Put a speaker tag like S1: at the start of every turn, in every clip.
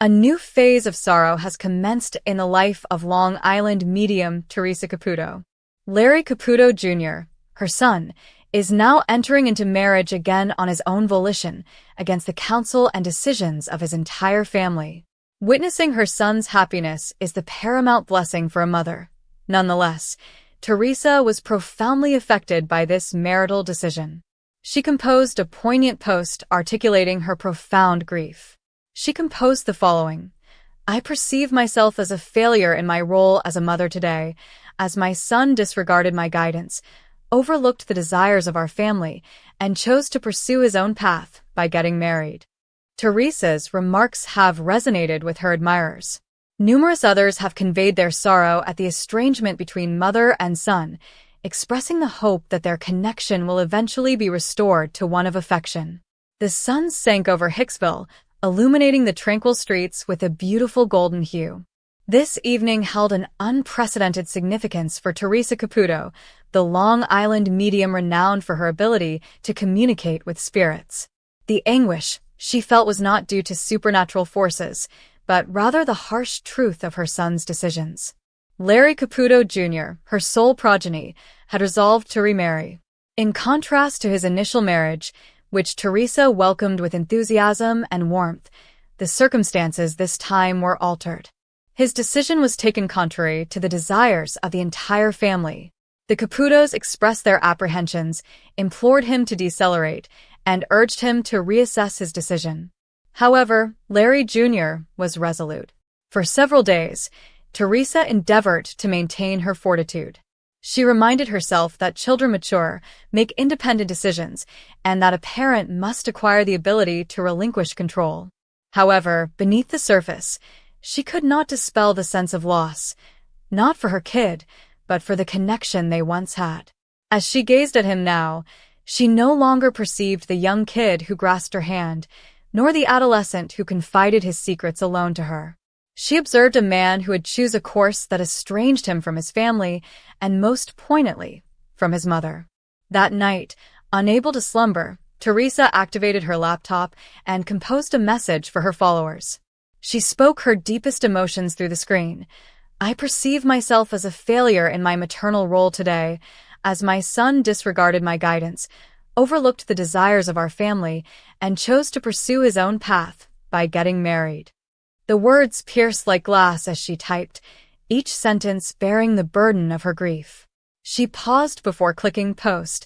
S1: A new phase of sorrow has commenced in the life of Long Island medium Theresa Caputo. Larry Caputo Jr., her son, is now entering into marriage again on his own volition, against the counsel and decisions of his entire family. Witnessing her son's happiness is the paramount blessing for a mother. Nonetheless, Theresa was profoundly affected by this marital decision. She composed a poignant post articulating her profound grief. She composed the following: "I perceive myself as a failure in my role as a mother today, as my son disregarded my guidance, overlooked the desires of our family, and chose to pursue his own path by getting married." Theresa's remarks have resonated with her admirers. Numerous others have conveyed their sorrow at the estrangement between mother and son, expressing the hope that their connection will eventually be restored to one of affection. The sun sank over Hicksville, illuminating the tranquil streets with a beautiful golden hue. This evening held an unprecedented significance for Theresa Caputo, the Long Island medium renowned for her ability to communicate with spirits. The anguish she felt was not due to supernatural forces, but rather the harsh truth of her son's decisions. Larry Caputo Jr., her sole progeny, had resolved to remarry. In contrast to his initial marriage, which Theresa welcomed with enthusiasm and warmth, the circumstances this time were altered. His decision was taken contrary to the desires of the entire family. The Caputos expressed their apprehensions, implored him to decelerate, and urged him to reassess his decision. However, Larry Jr. was resolute. For several days, Theresa endeavored to maintain her fortitude. She reminded herself that children mature, make independent decisions, and that a parent must acquire the ability to relinquish control. However, beneath the surface, she could not dispel the sense of loss, not for her kid, but for the connection they once had. As she gazed at him now, she no longer perceived the young kid who grasped her hand, nor the adolescent who confided his secrets alone to her. She observed a man who had chosen a course that estranged him from his family, and most poignantly, from his mother. That night, unable to slumber, Theresa activated her laptop and composed a message for her followers. She spoke her deepest emotions through the screen. "I perceive myself as a failure in my maternal role today, as my son disregarded my guidance, overlooked the desires of our family, and chose to pursue his own path by getting married." The words pierced like glass as she typed, each sentence bearing the burden of her grief. She paused before clicking post,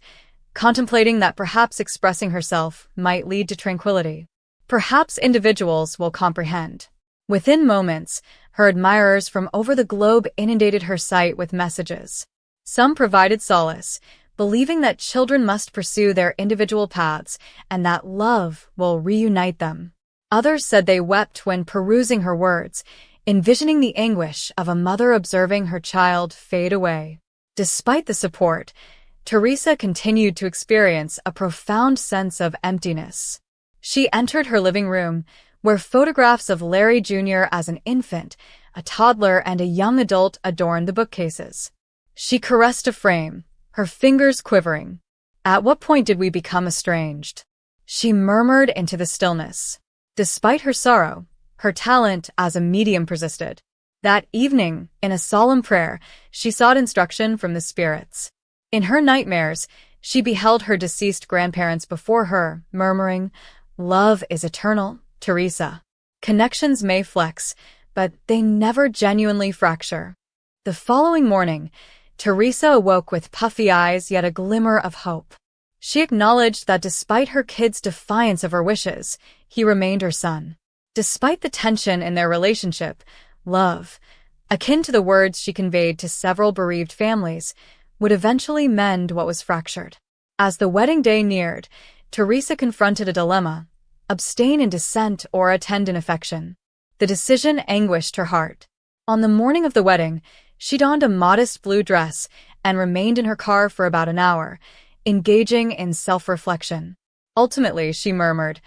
S1: contemplating that perhaps expressing herself might lead to tranquility. Perhaps individuals will comprehend. Within moments, her admirers from over the globe inundated her site with messages. Some provided solace, believing that children must pursue their individual paths and that love will reunite them. Others said they wept when perusing her words, envisioning the anguish of a mother observing her child fade away. Despite the support, Theresa continued to experience a profound sense of emptiness. She entered her living room, where photographs of Larry Jr. as an infant, a toddler, and a young adult adorned the bookcases. She caressed a frame, her fingers quivering. "At what point did we become estranged?" she murmured into the stillness. Despite her sorrow, her talent as a medium persisted. That evening, in a solemn prayer, she sought instruction from the spirits. In her nightmares, she beheld her deceased grandparents before her, murmuring, "Love is eternal, Theresa. Connections may flex, but they never genuinely fracture." The following morning, Theresa awoke with puffy eyes yet a glimmer of hope. She acknowledged that despite her kid's defiance of her wishes, he remained her son. Despite the tension in their relationship, love, akin to the words she conveyed to several bereaved families, would eventually mend what was fractured. As the wedding day neared, Theresa confronted a dilemma: abstain in dissent or attend in affection. The decision anguished her heart. On the morning of the wedding, she donned a modest blue dress and remained in her car for about an hour, engaging in self-reflection. Ultimately, she murmured,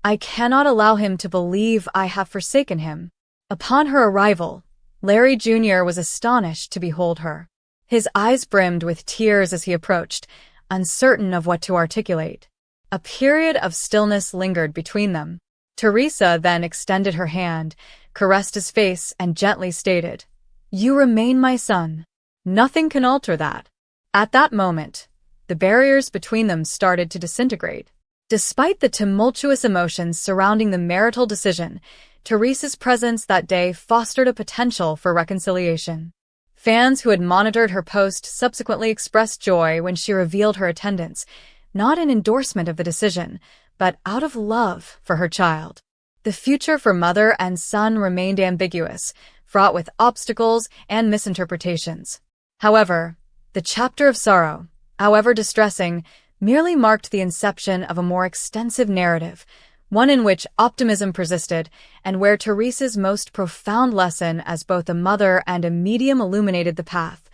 S1: "I cannot allow him to believe I have forsaken him." Upon her arrival, Larry Jr. was astonished to behold her. His eyes brimmed with tears as he approached, uncertain of what to articulate. A period of stillness lingered between them. Theresa then extended her hand, caressed his face, and gently stated, "You remain my son. Nothing can alter that." At that moment, the barriers between them started to disintegrate. Despite the tumultuous emotions surrounding the marital decision, Theresa's presence that day fostered a potential for reconciliation. Fans who had monitored her post subsequently expressed joy when she revealed her attendance, not in endorsement of the decision, but out of love for her child. The future for mother and son remained ambiguous, fraught with obstacles and misinterpretations. However, the chapter of sorrow, however distressing, merely marked the inception of a more extensive narrative, one in which optimism persisted and where Theresa's most profound lesson as both a mother and a medium illuminated the path.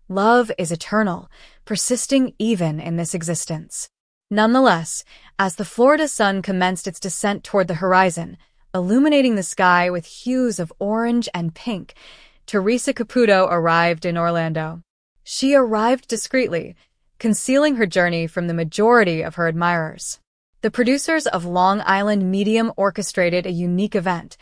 S1: Love is eternal, persisting even in this existence. Nonetheless, as the Florida sun commenced its descent toward the horizon, illuminating the sky with hues of orange and pink, Theresa Caputo arrived in Orlando. She arrived discreetly, concealing her journey from the majority of her admirers. The producers of Long Island Medium orchestrated a unique event,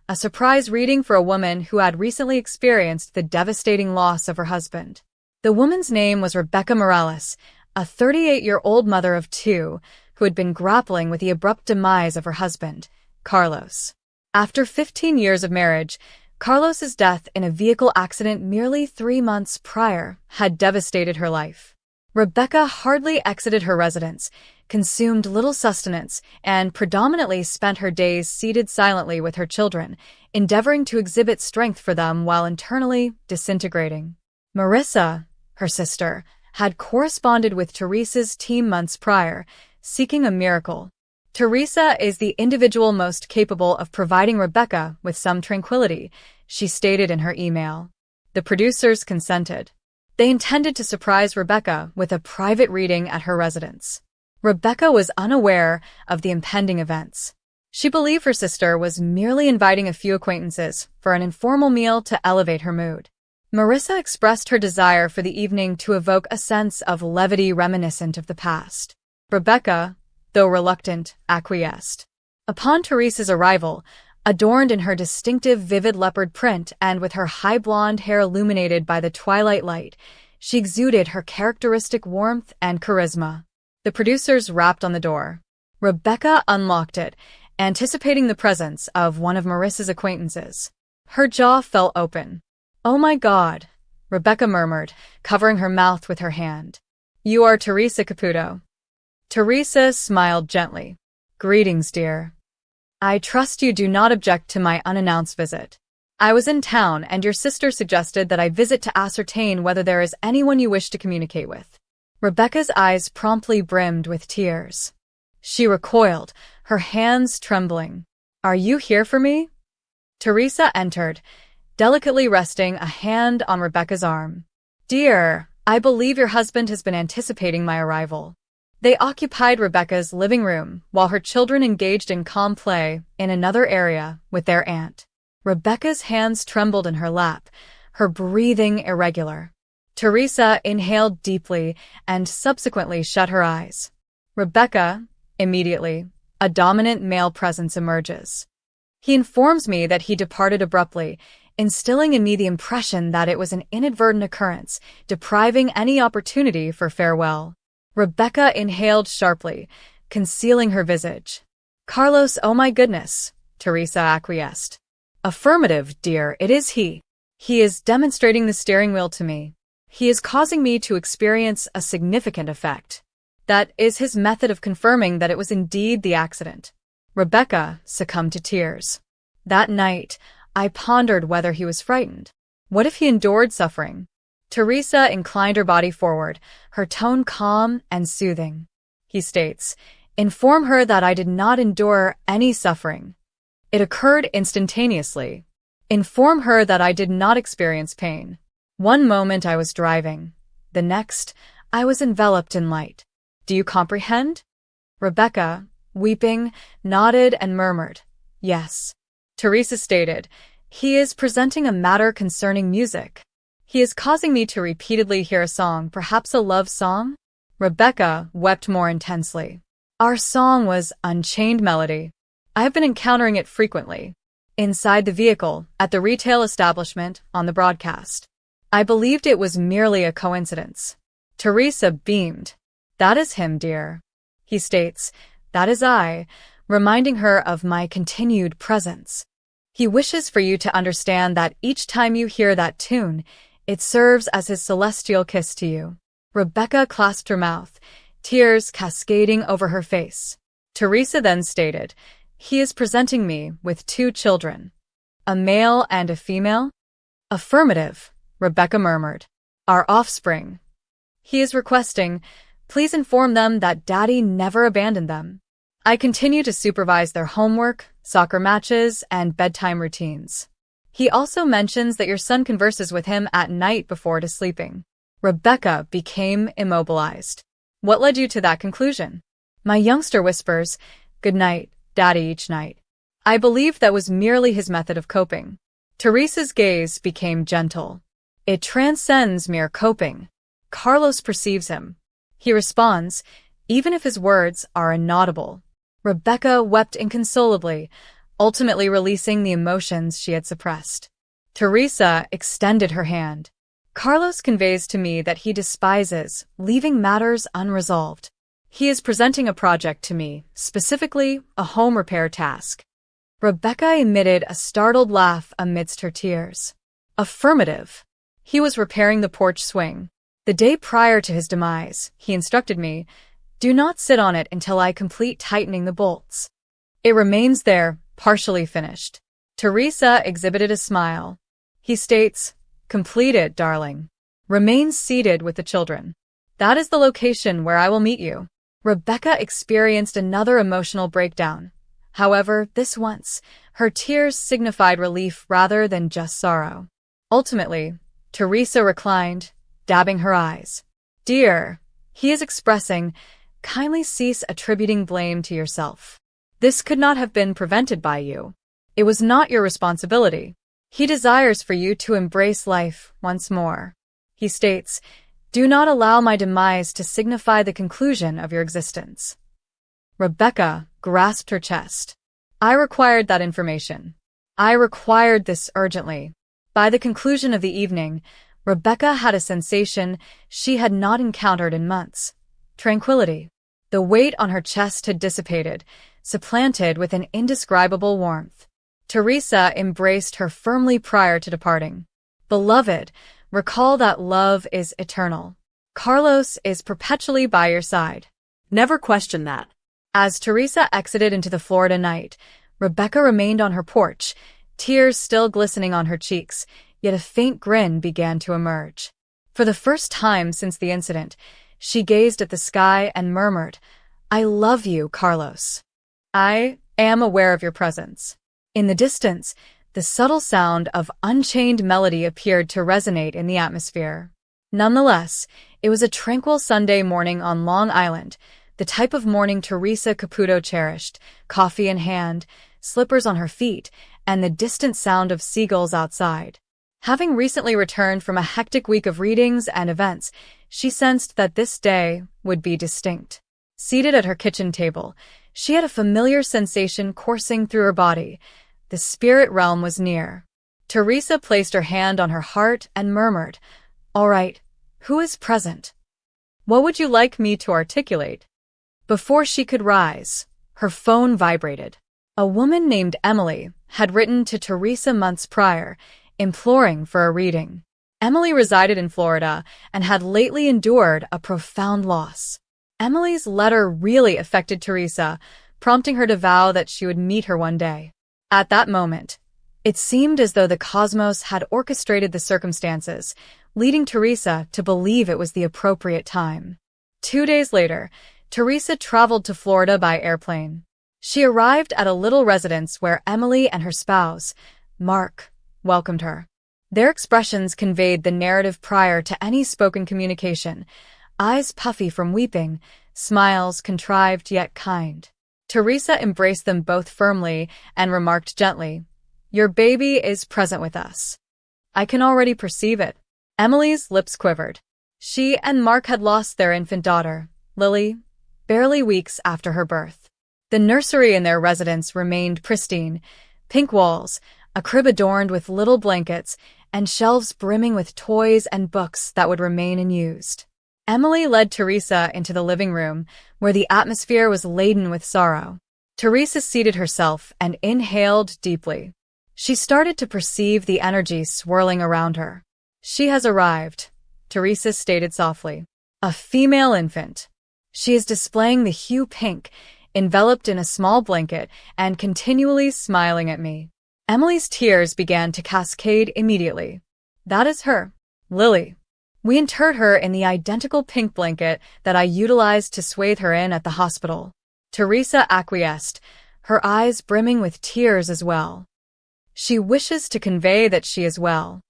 S1: a surprise reading for a woman who had recently experienced the devastating loss of her husband. The woman's name was Rebecca Morales, a 38-year-old mother of two who had been grappling with the abrupt demise of her husband, Carlos. After 15 years of marriage, Carlos's death in a vehicle accident merely 3 months prior had devastated her life. Rebecca hardly exited her residence, consumed little sustenance, and predominantly spent her days seated silently with her children, endeavoring to exhibit strength for them while internally disintegrating. Marissa, her sister, had corresponded with Theresa's team months prior, seeking a miracle. "Theresa is the individual most capable of providing Rebecca with some tranquility," she stated in her email. The producers consented. They intended to surprise Rebecca with a private reading at her residence. Rebecca was unaware of the impending events. She believed her sister was merely inviting a few acquaintances for an informal meal to elevate her mood. Marissa expressed her desire for the evening to evoke a sense of levity reminiscent of the past. Rebecca, though reluctant, acquiesced. Upon Theresa's arrival, adorned in her distinctive vivid leopard print and with her high blonde hair illuminated by the twilight light, she exuded her characteristic warmth and charisma. The producers rapped on the door. Rebecca unlocked it, anticipating the presence of one of Marissa's acquaintances. Her jaw fell open. "Oh my God," Rebecca murmured, covering her mouth with her hand. "You are Theresa Caputo." Theresa smiled gently. "Greetings, dear. I trust you do not object to my unannounced visit. I was in town and your sister suggested that I visit to ascertain whether there is anyone you wish to communicate with." Rebecca's eyes promptly brimmed with tears. She recoiled, her hands trembling. "Are you here for me?" Theresa entered, delicately resting a hand on Rebecca's arm. "Dear, I believe your husband has been anticipating my arrival." They occupied Rebecca's living room while her children engaged in calm play in another area with their aunt. Rebecca's hands trembled in her lap, her breathing irregular. Theresa inhaled deeply and subsequently shut her eyes. "Rebecca," immediately, a dominant male presence emerges. "He informs me that he departed abruptly, instilling in me the impression that it was an inadvertent occurrence, depriving any opportunity for farewell." Rebecca inhaled sharply, concealing her visage. "Carlos, oh my goodness," Theresa acquiesced. "Affirmative, dear, it is he. He is demonstrating the steering wheel to me. He is causing me to experience a significant effect. That is his method of confirming that it was indeed the accident." Rebecca succumbed to tears. "That night, I pondered whether he was frightened. What if he endured suffering?" Theresa inclined her body forward, her tone calm and soothing. He states, "Inform her that I did not endure any suffering. It occurred instantaneously. Inform her that I did not experience pain. One moment I was driving. The next, I was enveloped in light. Do you comprehend?" Rebecca, weeping, nodded and murmured, "Yes." Theresa stated, "He is presenting a matter concerning music. He is causing me to repeatedly hear a song, perhaps a love song?" Rebecca wept more intensely. "Our song was Unchained Melody. I have been encountering it frequently. Inside the vehicle, at the retail establishment, on the broadcast. I believed it was merely a coincidence. Theresa beamed. That is him, dear. He states, that is I, reminding her of my continued presence. He wishes for you to understand that each time you hear that tune, it serves as his celestial kiss to you. Rebecca clasped her mouth, tears cascading over her face. Theresa then stated, he is presenting me with 2 children. A male and a female? Affirmative, Rebecca murmured. Our offspring. He is requesting, please inform them that Daddy never abandoned them. I continue to supervise their homework, soccer matches, and bedtime routines. He also mentions that your son converses with him at night before to sleeping. Rebecca became immobilized. What led you to that conclusion? My youngster whispers, good night, Daddy, each night. I believe that was merely his method of coping. Theresa's gaze became gentle. It transcends mere coping. Carlos perceives him. He responds, even if his words are inaudible. Rebecca wept inconsolably, ultimately releasing the emotions she had suppressed. Theresa extended her hand. Carlos conveys to me that he despises leaving matters unresolved. He is presenting a project to me, specifically a home repair task. Rebecca emitted a startled laugh amidst her tears. Affirmative. He was repairing the porch swing. The day prior to his demise, he instructed me, do not sit on it until I complete tightening the bolts. It remains there, partially finished. Theresa exhibited a smile. He states, complete it, darling. Remain seated with the children. That is the location where I will meet you. Rebecca experienced another emotional breakdown. However, this once, her tears signified relief rather than just sorrow. Ultimately, Theresa reclined, dabbing her eyes. Dear, he is expressing, kindly cease attributing blame to yourself. This could not have been prevented by you. It was not your responsibility. He desires for you to embrace life once more. He states, do not allow my demise to signify the conclusion of your existence. Rebecca grasped her chest. I required that information. I required this urgently. By the conclusion of the evening, Rebecca had a sensation she had not encountered in months. Tranquility. The weight on her chest had dissipated, supplanted with an indescribable warmth. Theresa embraced her firmly prior to departing. Beloved, recall that love is eternal. Carlos is perpetually by your side. Never question that. As Theresa exited into the Florida night, Rebecca remained on her porch, tears still glistening on her cheeks, yet a faint grin began to emerge. For the first time since the incident, she gazed at the sky and murmured, I love you, Carlos. I am aware of your presence. In the distance, the subtle sound of unchained melody appeared to resonate in the atmosphere. Nonetheless, it was a tranquil Sunday morning on Long Island, the type of morning Theresa Caputo cherished, coffee in hand, slippers on her feet, and the distant sound of seagulls outside. Having recently returned from a hectic week of readings and events, she sensed that this day would be distinct. Seated at her kitchen table, she had a familiar sensation coursing through her body. The spirit realm was near. Theresa placed her hand on her heart and murmured, all right, who is present? What would you like me to articulate? Before she could rise, her phone vibrated. A woman named Emily had written to Theresa months prior, imploring for a reading. Emily resided in Florida and had lately endured a profound loss. Emily's letter really affected Theresa, prompting her to vow that she would meet her one day. At that moment, it seemed as though the cosmos had orchestrated the circumstances, leading Theresa to believe it was the appropriate time. 2 days later, Theresa traveled to Florida by airplane. She arrived at a little residence where Emily and her spouse, Mark, welcomed her. Their expressions conveyed the narrative prior to any spoken communication, eyes puffy from weeping, smiles contrived yet kind. Theresa embraced them both firmly and remarked gently, your baby is present with us. I can already perceive it. Emily's lips quivered. She and Mark had lost their infant daughter, Lily, barely weeks after her birth. The nursery in their residence remained pristine: pink walls, a crib adorned with little blankets, and shelves brimming with toys and books that would remain unused. Emily led Theresa into the living room, where the atmosphere was laden with sorrow. Theresa seated herself and inhaled deeply. She started to perceive the energy swirling around her. "She has arrived," Theresa stated softly. "A female infant. She is displaying the hue pink, enveloped in a small blanket, and continually smiling at me." Emily's tears began to cascade immediately. "That is her, Lily. We interred her in the identical pink blanket that I utilized to swathe her in at the hospital." Theresa acquiesced, her eyes brimming with tears as well. "She wishes to convey that she is well.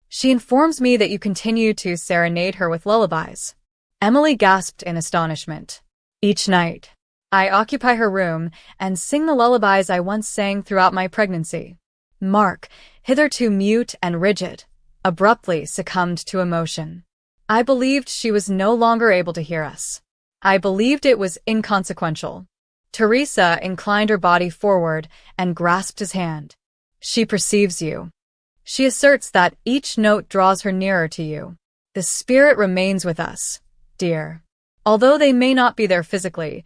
S1: She informs me that you continue to serenade her with lullabies." Emily gasped in astonishment. "Each night, I occupy her room and sing the lullabies I once sang throughout my pregnancy." Mark, hitherto mute and rigid, abruptly succumbed to emotion. "I believed she was no longer able to hear us. I believed it was inconsequential." Theresa inclined her body forward and grasped his hand. "She perceives you. She asserts that each note draws her nearer to you. The spirit remains with us, dear. Although they may not be there physically,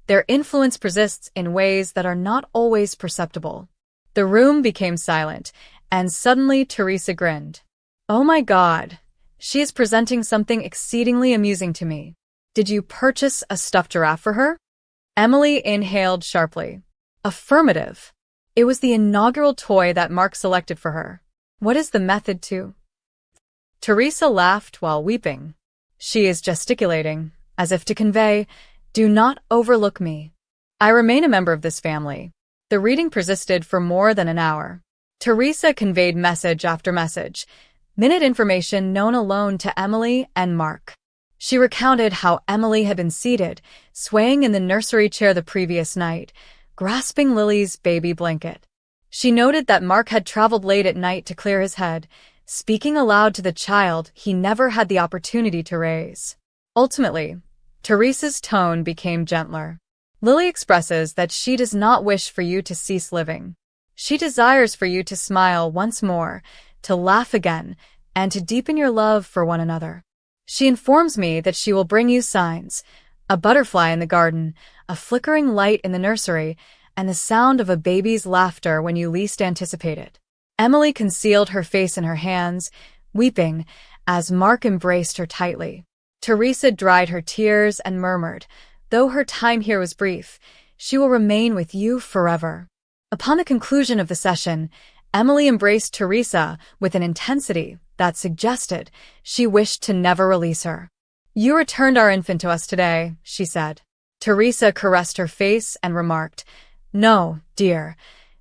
S1: their influence persists in ways that are not always perceptible." The room became silent, and suddenly Theresa grinned. "Oh my God, she is presenting something exceedingly amusing to me. Did you purchase a stuffed giraffe for her?" Emily inhaled sharply. "Affirmative. It was the inaugural toy that Mark selected for her." "What is the method to?" Theresa laughed while weeping. "She is gesticulating, as if to convey, 'Do not overlook me. I remain a member of this family.'" The reading persisted for more than an hour. Theresa conveyed message after message, minute information known alone to Emily and Mark. She recounted how Emily had been seated, swaying in the nursery chair the previous night, grasping Lily's baby blanket. She noted that Mark had traveled late at night to clear his head, speaking aloud to the child he never had the opportunity to raise. Ultimately, Theresa's tone became gentler. "Lily expresses that she does not wish for you to cease living. She desires for you to smile once more, to laugh again, and to deepen your love for one another. She informs me that she will bring you signs: a butterfly in the garden, a flickering light in the nursery, and the sound of a baby's laughter when you least anticipate it." Emily concealed her face in her hands, weeping, as Mark embraced her tightly. Theresa dried her tears and murmured, "Though her time here was brief, she will remain with you forever." Upon the conclusion of the session, Emily embraced Theresa with an intensity that suggested she wished to never release her. "You returned our infant to us today," she said. Theresa caressed her face and remarked, "No, dear,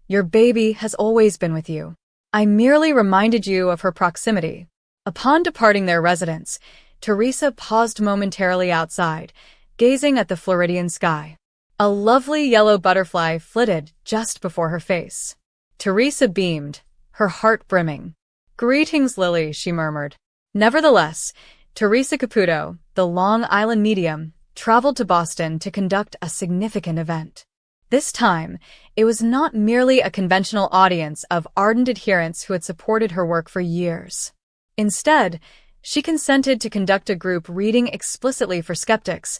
S1: your baby has always been with you. I merely reminded you of her proximity." Upon departing their residence, Theresa paused momentarily outside, gazing at the Floridian sky. A lovely yellow butterfly flitted just before her face. Theresa beamed, her heart brimming. "Greetings, Lily," she murmured. Nevertheless, Theresa Caputo, the Long Island medium, traveled to Boston to conduct a significant event. This time, it was not merely a conventional audience of ardent adherents who had supported her work for years. Instead, she consented to conduct a group reading explicitly for skeptics,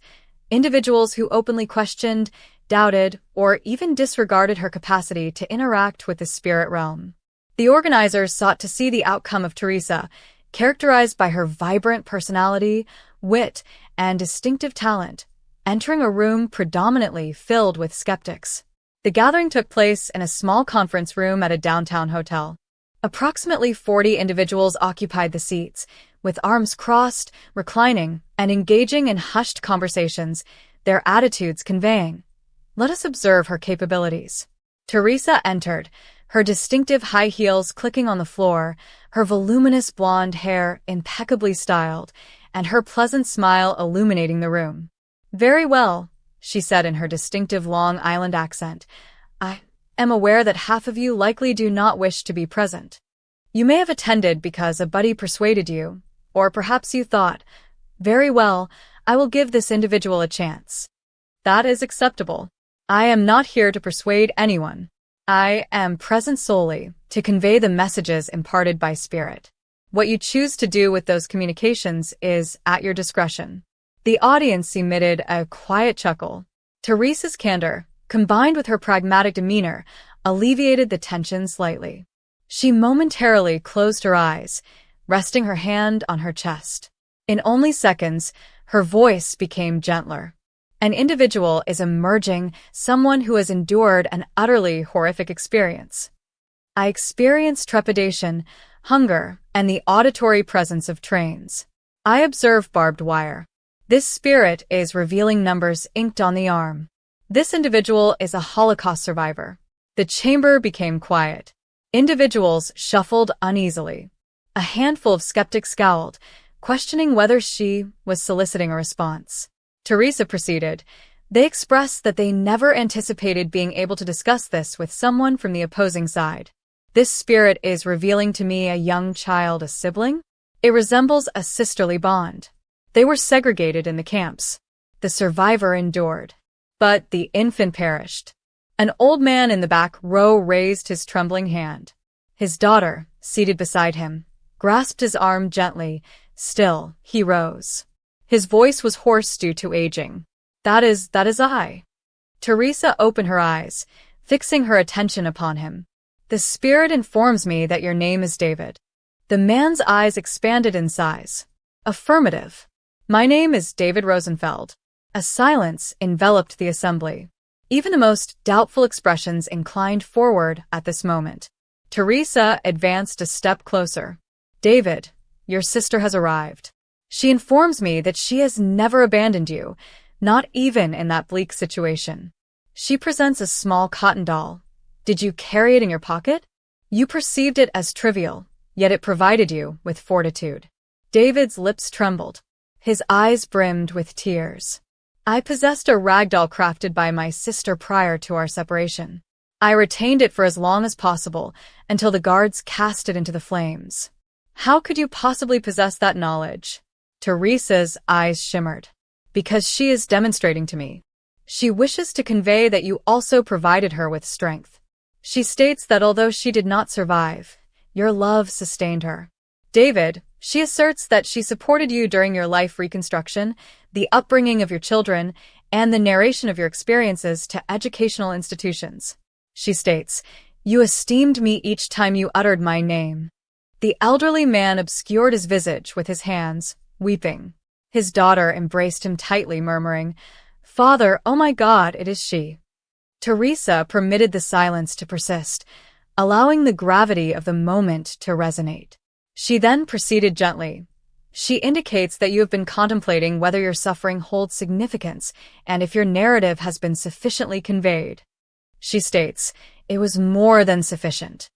S1: individuals who openly questioned, doubted, or even disregarded her capacity to interact with the spirit realm. The organizers sought to see the outcome of Theresa, characterized by her vibrant personality, wit, and distinctive talent, entering a room predominantly filled with skeptics. The gathering took place in a small conference room at a downtown hotel. Approximately 40 individuals occupied the seats, with arms crossed, reclining, and engaging in hushed conversations, their attitudes conveying, "Let us observe her capabilities." Theresa entered, her distinctive high heels clicking on the floor, her voluminous blonde hair impeccably styled, and her pleasant smile illuminating the room. "Very well," she said in her distinctive Long Island accent. "I am aware that half of you likely do not wish to be present. You may have attended because a buddy persuaded you, or perhaps you thought, 'Very well, I will give this individual a chance.' That is acceptable. I am not here to persuade anyone. I am present solely to convey the messages imparted by Spirit. What you choose to do with those communications is at your discretion. The audience emitted a quiet chuckle. Theresa's candor, combined with her pragmatic demeanor, alleviated the tension slightly. She momentarily closed her eyes, resting her hand on her chest. In only seconds, her voice became gentler. An individual is emerging, someone who has endured an utterly horrific experience. I experienced trepidation, hunger, and the auditory presence of trains. I observe barbed wire. This spirit is revealing numbers inked on the arm. This individual is a Holocaust survivor. The chamber became quiet. Individuals shuffled uneasily. A handful of skeptics scowled, questioning whether she was soliciting a response. Theresa proceeded. They expressed that they never anticipated being able to discuss this with someone from the opposing side. This spirit is revealing to me a young child, a sibling. It resembles a sisterly bond. They were segregated in the camps. The survivor endured. But the infant perished. An old man in the back row raised his trembling hand. His daughter, seated beside him, grasped his arm gently. Still, he rose. His voice was hoarse due to aging. That is I. Theresa opened her eyes, fixing her attention upon him. The spirit informs me that your name is David. The man's eyes expanded in size. Affirmative. My name is David Rosenfeld. A silence enveloped the assembly. Even the most doubtful expressions inclined forward at this moment. Theresa advanced a step closer. David, your sister has arrived. She informs me that she has never abandoned you, not even in that bleak situation. She presents a small cotton doll. Did you carry it in your pocket? You perceived it as trivial, yet it provided you with fortitude. David's lips trembled. His eyes brimmed with tears. I possessed a rag doll crafted by my sister prior to our separation. I retained it for as long as possible, until the guards cast it into the flames. How could you possibly possess that knowledge? Theresa's eyes shimmered. Because she is demonstrating to me. She wishes to convey that you also provided her with strength. She states that although she did not survive, your love sustained her. David, she asserts that she supported you during your life reconstruction, the upbringing of your children, and the narration of your experiences to educational institutions. She states, you esteemed me each time you uttered my name. The elderly man obscured his visage with his hands, weeping. His daughter embraced him tightly, murmuring, Father, oh my God, it is she. Theresa permitted the silence to persist, allowing the gravity of the moment to resonate. She then proceeded gently. She indicates that you have been contemplating whether your suffering holds significance and if your narrative has been sufficiently conveyed. She states, it was more than sufficient.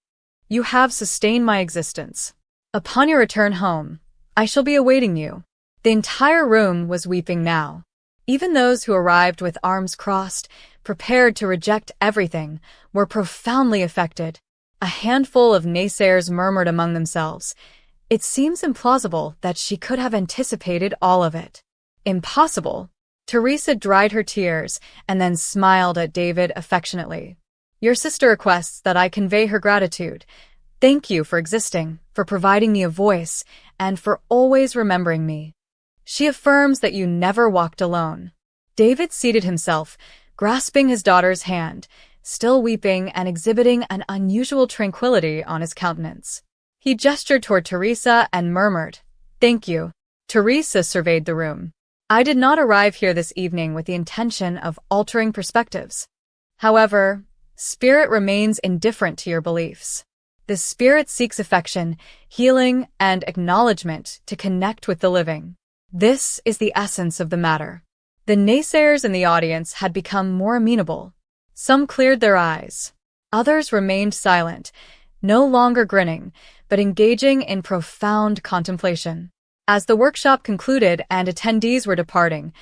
S1: You have sustained my existence. Upon your return home, I shall be awaiting you. The entire room was weeping now. Even those who arrived with arms crossed, prepared to reject everything, were profoundly affected. A handful of naysayers murmured among themselves. It seems implausible that she could have anticipated all of it. Impossible. Theresa dried her tears and then smiled at David affectionately. Your sister requests that I convey her gratitude. Thank you for existing, for providing me a voice, and for always remembering me. She affirms that you never walked alone. David seated himself, grasping his daughter's hand, still weeping and exhibiting an unusual tranquility on his countenance. He gestured toward Theresa and murmured, Thank you. Theresa surveyed the room. I did not arrive here this evening with the intention of altering perspectives. However, Spirit remains indifferent to your beliefs. The Spirit seeks affection, healing, and acknowledgement to connect with the living. This is the essence of the matter. The naysayers in the audience had become more amenable. Some cleared their eyes. Others remained silent, no longer grinning, but engaging in profound contemplation. As the workshop concluded and attendees were departing,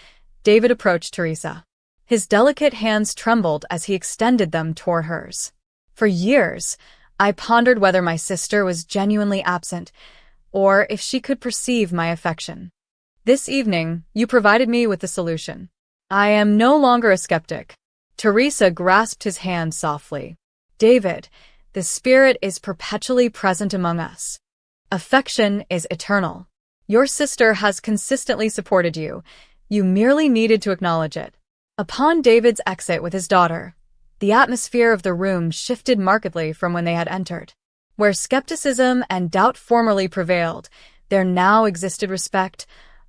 S1: David approached Theresa. His delicate hands trembled as he extended them toward hers. For years, I pondered whether my sister was genuinely absent, or if she could perceive my affection. This evening, you provided me with the solution. I am no longer a skeptic. Theresa grasped his hand softly. David, the spirit is perpetually present among us. Affection is eternal. Your sister has consistently supported you. You merely needed to acknowledge it. Upon David's exit with his daughter, the atmosphere of the room shifted markedly from when they had entered. Where skepticism and doubt formerly prevailed, there now existed respect,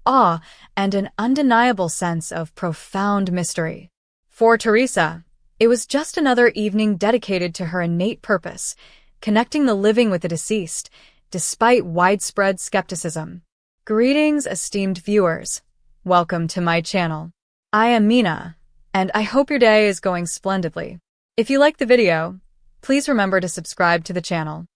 S1: awe, and an undeniable sense of profound mystery. For Theresa, it was just another evening dedicated to her innate purpose, connecting the living with the deceased, despite widespread skepticism. Greetings, esteemed viewers. Welcome to my channel. I am Mina, and I hope your day is going splendidly. If you like the video, please remember to subscribe to the channel.